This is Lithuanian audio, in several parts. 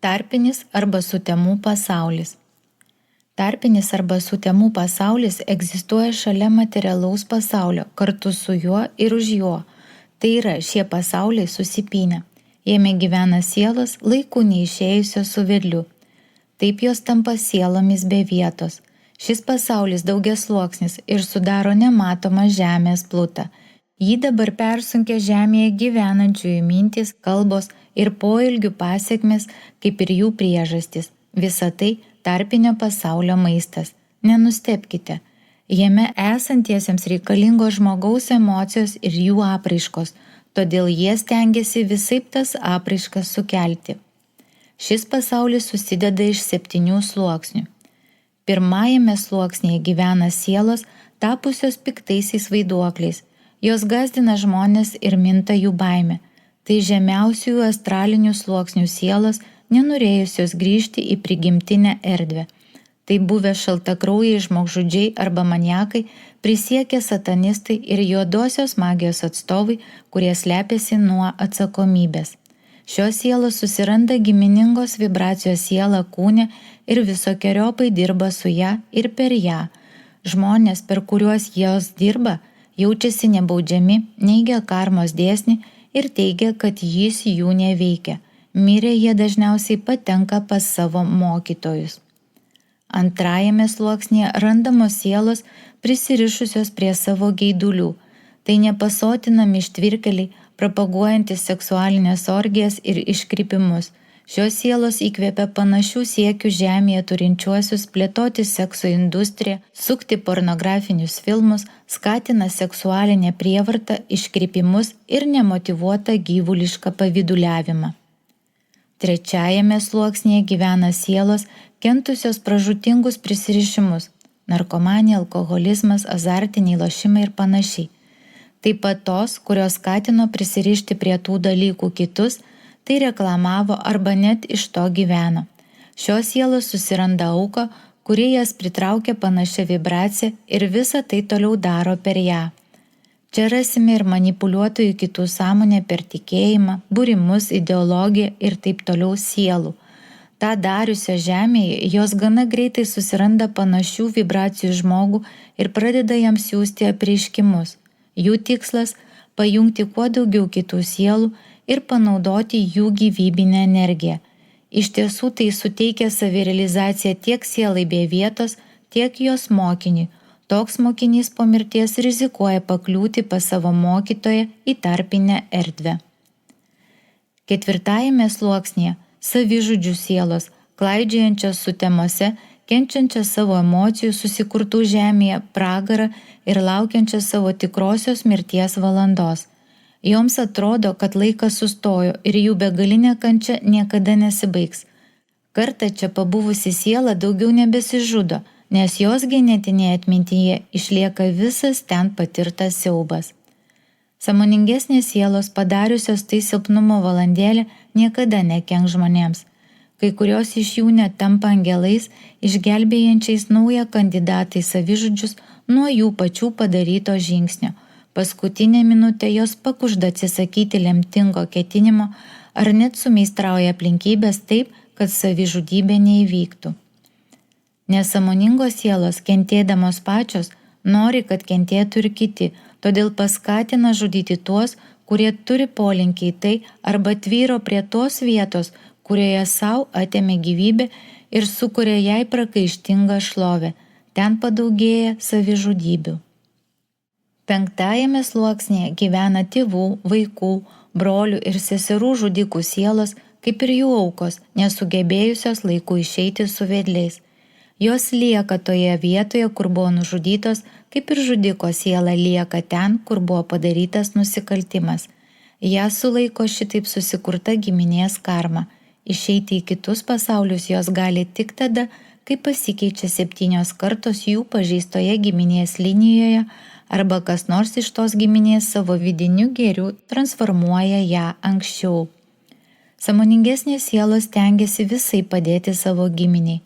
Tarpinis arba sutemų pasaulis. Tarpinis arba sutemų pasaulis egzistuoja šalia materialaus pasaulio, kartu su juo ir už jo. Tai yra, šie pasauliai susipynę. Jame gyvena sielos laiku neišėjusios su vedliu. Taip jos tampa sielomis be vietos. Šis pasaulis daugiasluoksnis ir sudaro nematomą žemės plutą. Jį dabar persunkia žemėje gyvenančiųjų mintys, kalbos ir poelgių pasekmės, kaip ir jų priežastys. Visa tai tarpinio pasaulio maistas. Nenustebkite. Jame esantiesiems reikalingos žmogaus emocijos ir jų apraiškos, todėl jie stengiasi visaip tas apraiškas sukelti. Šis pasaulis susideda iš 7 sluoksnių. Pirmajame sluoksnyje gyvena sielos, tapusios piktaisiais vaiduokliais. Jos gąsdina žmonės ir minta jų baimė. Tai žemiausiųjų astralinių sluoksnių sielos, nenorėjusios grįžti į prigimtinę erdvę. Tai buvę šaltakraujai žmogžudžiai arba maniakai, prisiekę satanistai ir juodosios magijos atstovai, kurie slepiasi nuo atsakomybės. Šios sielos susiranda giminingos vibracijos sielą kūne ir visokiojopai dirba su ją ir per ją. Žmonės, per kuriuos jos dirba, jaučiasi nebaudžiami, neigia karmos dėsnį ir teigia, kad jis jų neveikia. Mirę jie dažniausiai patenka pas savo mokytojus. Antrajame sluoksnyje randamos sielos prisirišusios prie savo geidulių. Tai nepasotinami ištvirkeliai, propaguojantis seksualinės orgijas ir iškrypimus. Šios sielos įkvėpia panašių siekių žemėje turinčiuosius plėtoti sekso industriją, sukti pornografinius filmus, skatina seksualinę prievartą, iškrypimus ir nemotyvuotą gyvulišką pavyduliavimą. Trečiajame sluoksnyje gyvena sielos, kentusios pražūtingus prisirišimus – narkomanija, alkoholizmas, azartiniai lošimai ir panašiai. Taip pat tos, kurios skatino prisirišti prie tų dalykų kitus, tai reklamavo arba net iš to gyveno. Šios sielos susiranda auką, kurie jas pritraukia panašią vibraciją ir visą tai toliau daro per ją. Čia rasime ir manipuliuotojų kitų sąmonę per tikėjimą, būrimus, ideologiją ir taip toliau sielų. Ta dariusio žemėje jos gana greitai susiranda panašių vibracijų žmogų ir pradeda jam siųsti apreiškimus. Jų tikslas – pajungti kuo daugiau kitų sielų ir panaudoti jų gyvybinę energiją. Iš tiesų tai suteikia savirealizaciją tiek sielai be vietos, tiek jos mokiniui. Toks mokinys po mirties rizikuoja pakliūti pas savo mokytoją į tarpinę erdvę. Ketvirtajame sluoksnyje savižudžių sielos, klaidžiojančios sutemose, kenčiančios savo emocijų susikurtų žemėje pragarą ir laukiančios savo tikrosios mirties valandos. Joms atrodo, kad laikas sustojo ir jų begalinė kančia niekada nesibaigs. Kartą čia pabuvusi siela daugiau nebesižudo, nes jos genetinėje atmintyje išlieka visas ten patirtas siaubas. Sąmoningesnės sielos padariusios tai silpnumo valandėlę niekada nekenk žmonėms. Kai kurios iš jų net tampa angelais, išgelbėjančiais naują kandidatą į savižudžius nuo jų pačių padaryto žingsnio. Paskutinę minutę jos pakužda atsisakyti lemtingo ketinimo ar net sumeistrauja aplinkybės taip, kad savižudybė neįvyktų. Nesąmoningos sielos, kentėdamos pačios, nori, kad kentėtų ir kiti, todėl paskatina žudyti tuos, kurie turi polinkį į tai arba tvyro prie tos vietos, kurioje savo atėmė gyvybę ir sukuria jai prakaištingą šlovę. Ten padaugėja savižudybių. Penktajame sluoksnyje gyvena tėvų, vaikų, brolių ir seserų žudikų sielos, kaip ir jų aukos, nesugebėjusios laiku išeiti su vedliais. Jos lieka toje vietoje, kur buvo nužudytos, kaip ir žudiko siela lieka ten, kur buvo padarytas nusikaltimas. Ją sulaiko šitaip susikurta giminės karma. Išeiti į kitus pasaulius jos gali tik tada, kai pasikeičia 7 kartos jų pažeistoje giminės linijoje arba kas nors iš tos giminės savo vidiniu gėriu transformuoja ją anksčiau. Sąmoningesnės sielos stengiasi visai padėti savo giminiai.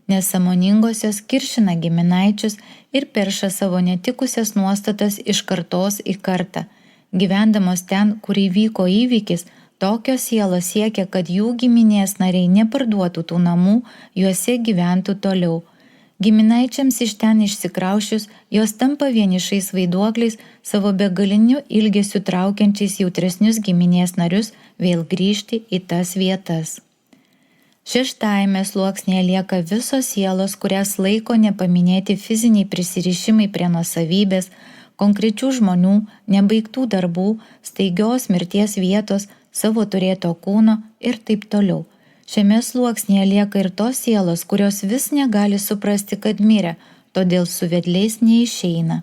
Nesąmoningosios kiršina giminaičius ir perša savo netikusias nuostatas iš kartos į kartą. Gyvendamos ten, kur įvyko įvykis, Tokios sielos siekia, kad jų giminės nariai neparduotų tų namų, juose gyventų toliau. Giminaičiams iš ten išsikraušius, jos tampa vienišais vaiduokliais, savo begaliniu ilgesiu traukiančiais jautresnius giminės narius vėl grįžti į tas vietas. Šeštajame sluoksnėje lieka visos sielos, kurias laiko nepaminėti fiziniai prisirišimai prie nuosavybės, konkrečių žmonių, nebaigtų darbų, staigios mirties vietos, savo turėto kūno ir taip toliau. Šiame sluoksnėje lieka ir tos sielos, kurios vis negali suprasti, kad mirė, todėl su vedliais neišeina.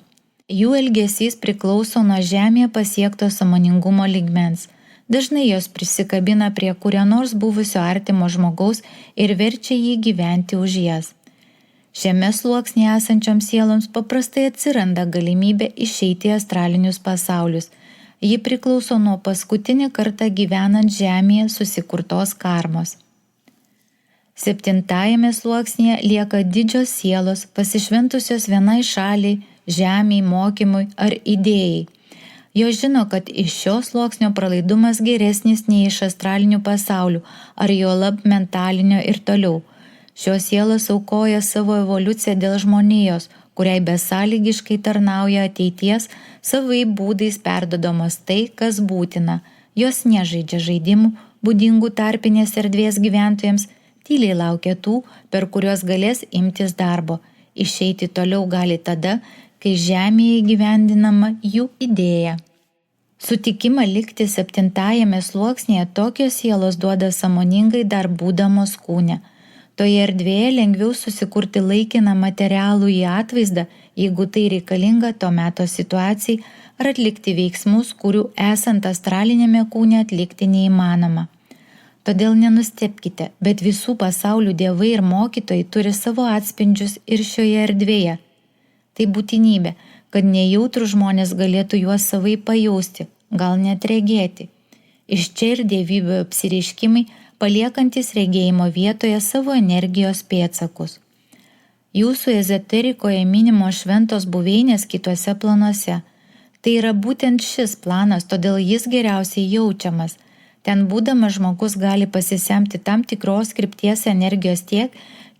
Jų elgesys priklauso nuo žemėje pasiekto sąmoningumo lygmens. Dažnai jos prisikabina prie kurio nors buvusio artimo žmogaus ir verčia jį gyventi už jas. Šiame sluoksnėje esančioms sieloms paprastai atsiranda galimybė išeiti į astralinius pasaulius. Ji priklauso nuo paskutinį kartą gyvenant žemėje susikurtos karmos. Septintajame sluoksnėje lieka didžios sielos, pasišventusios vienai šaliai, žemei, mokymui ar idėjai. Jos žino, kad iš šio sluoksnio pralaidumas geresnis nei iš astralinių pasaulių, ar juolab mentalinio ir toliau. Šios sielos aukoja savo evoliuciją dėl žmonijos, kuriai besąlygiškai tarnauja ateities, savai būdais perduodamos tai, kas būtina. Jos nežaidžia žaidimų, būdingų tarpinės erdvės gyventojams, tyliai laukia tų, per kuriuos galės imtis darbo. Išeiti toliau gali tada, kai žemėje įgyvendinama jų idėja. Sutikimą likti septintajame sluoksnėje tokios sielos duoda sąmoningai dar būdamos kūne. Toje erdvėje lengviau susikurti laikiną materialų į atvaizdą, jeigu tai reikalinga to meto situacijai, ar atlikti veiksmus, kurių esant astralinėme kūne atlikti neįmanoma. Todėl nenustebkite, bet visų pasaulių dievai ir mokytojai turi savo atspindžius ir šioje erdvėje. Tai būtinybė, kad nejautrų žmonės galėtų juos savai pajausti, gal net regėti. Iš čia ir dievybių apsireiškimai, paliekantis regėjimo vietoje savo energijos pėdsakus. Jūsų ezoterikoje minimo šventos buveinės kituose planuose. Tai yra būtent šis planas, todėl jis geriausiai jaučiamas. Ten būdamas žmogus gali pasisemti tam tikros krypties energijos tiek,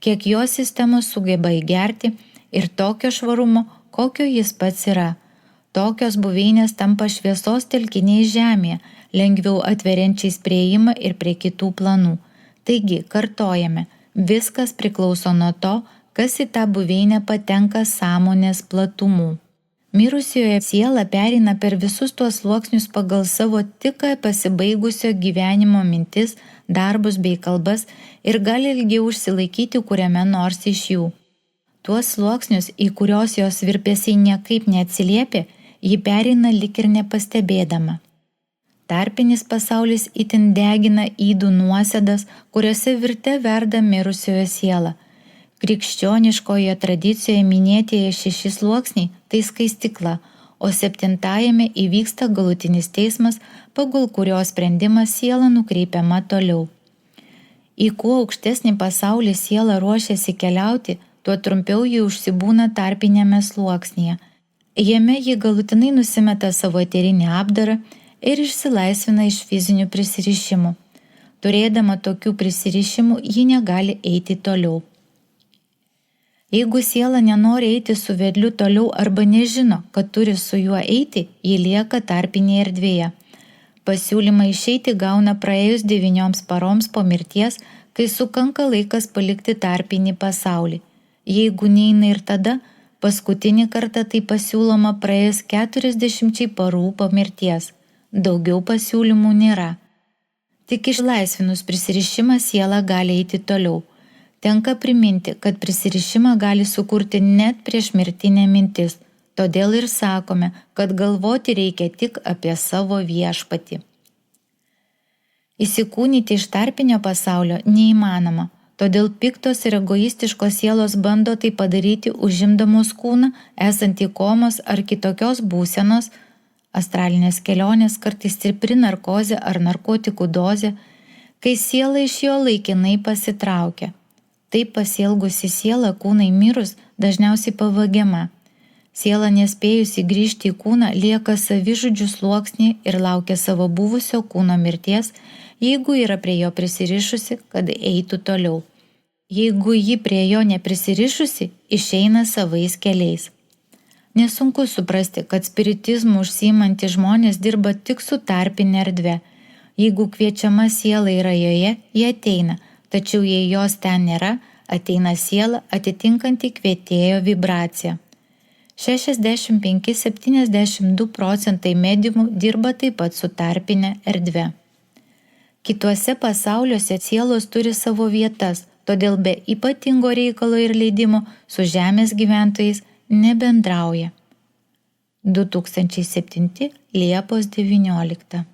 kiek jo sistemos sugeba įgerti ir tokio švarumo, kokio jis pats yra. Tokios buveinės tampa šviesos telkiniai žemėje, lengviau atveriančiais prieimą ir prie kitų planų. Taigi, kartojame, viskas priklauso nuo to, kas į tą buveinę patenka sąmonės platumų. Mirusioje siela pereina per visus tuos sluoksnius pagal savo tik pasibaigusio gyvenimo mintis, darbus bei kalbas ir gali ilgiau užsilaikyti kuriame nors iš jų. Tuos sluoksnius, į kurios jos virpesiai niekaip neatsiliepia, ji pereina lik ir nepastebėdama. Tarpinis pasaulis itin degina ydų nuosėdas, kuriuose virte verda mirusiojo siela. Krikščioniškoje tradicijoje minėtieji 6 sluoksniai tai skaistykla, o 7-ajame įvyksta galutinis teismas, pagal kurio sprendimą siela nukreipiama toliau. Į kuo aukštesnį pasaulį siela ruošiasi keliauti, tuo trumpiau ji užsibūna tarpinėme sluoksnyje. Jame ji galutinai nusimeta savo eterinį apdarą ir išsilaisvina iš fizinių prisirišimų. Turėdama tokių prisirišimų, ji negali eiti toliau. Jeigu siela nenori eiti su vedliu toliau arba nežino, kad turi su juo eiti, ji lieka tarpinėje erdvėje. Pasiūlymą išeiti gauna praėjus 9 paroms po mirties, kai sukanka laikas palikti tarpinį pasaulį. Jeigu neina ir tada, paskutinį kartą tai pasiūloma praėjus 40 parų po mirties. Daugiau pasiūlymų nėra. Tik išlaisvinus prisirišimą siela gali eiti toliau. Tenka priminti, kad prisirišimą gali sukurti net priešmirtinė mintis, todėl ir sakome, kad galvoti reikia tik apie savo viešpatį. Įsikūnyti iš tarpinio pasaulio neįmanoma, todėl piktos ir egoistiškos sielos bando tai padaryti užimdamos kūną, esant į komos ar kitokios būsenos, astralinės kelionės, kartais stipri narkozė ar narkotikų dozė, kai siela iš jo laikinai pasitraukia. Taip pasielgusi siela kūnai mirus dažniausiai pavagiama. Siela nespėjusi grįžti į kūną lieka savižudžių sluoksnį ir laukia savo buvusio kūno mirties, jeigu yra prie jo prisirišusi, kad eitų toliau. Jeigu ji prie jo neprisirišusi, išeina savais keliais. Nesunku suprasti, kad spiritizmu užsiimantys žmonės dirba tik su tarpine erdve. Jeigu kviečiama siela yra joje, jie ateina, tačiau jei jos ten nėra, ateina siela atitinkanti kvietėjo vibraciją. 65–72% mediumų dirba taip pat su tarpine erdve. Kituose pasauliuose sielos turi savo vietas, todėl be ypatingo reikalo ir leidimo su žemės gyventojais nebendrauja. 2007 Liepos 19.